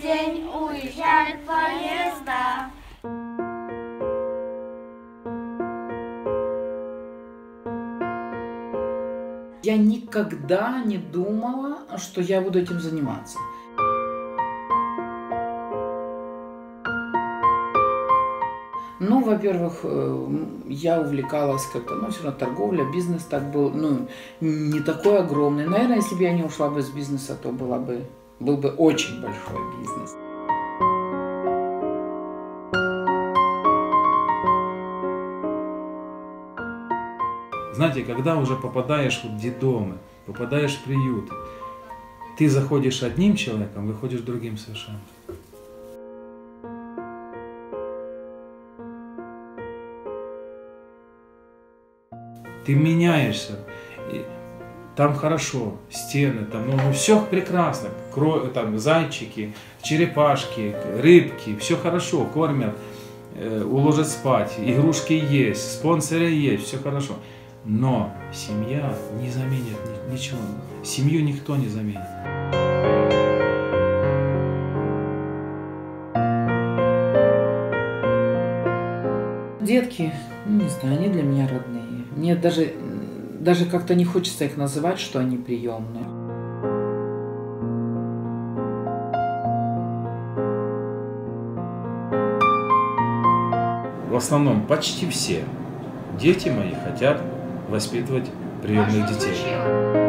день уезжают поезда. Я никогда не думала, что я буду этим заниматься. Ну, во-первых, я увлекалась как-то, ну, все равно торговля, бизнес так был, ну, не такой огромный. Наверное, если бы я не ушла бы из бизнеса, то был бы очень большой бизнес. Знаете, когда уже попадаешь в детдомы, попадаешь в приюты, ты заходишь одним человеком, выходишь другим совершенно. Ты меняешься. Там хорошо, стены, там, ну все прекрасно. Там зайчики, черепашки, рыбки, все хорошо, кормят, уложат спать, игрушки есть, спонсоры есть, все хорошо. Но семья не заменит ничего. Семью никто не заменит. Детки, не знаю, они для меня родные. Мне даже как-то не хочется их называть, что они приемные. В основном почти все дети мои хотят воспитывать приемных детей.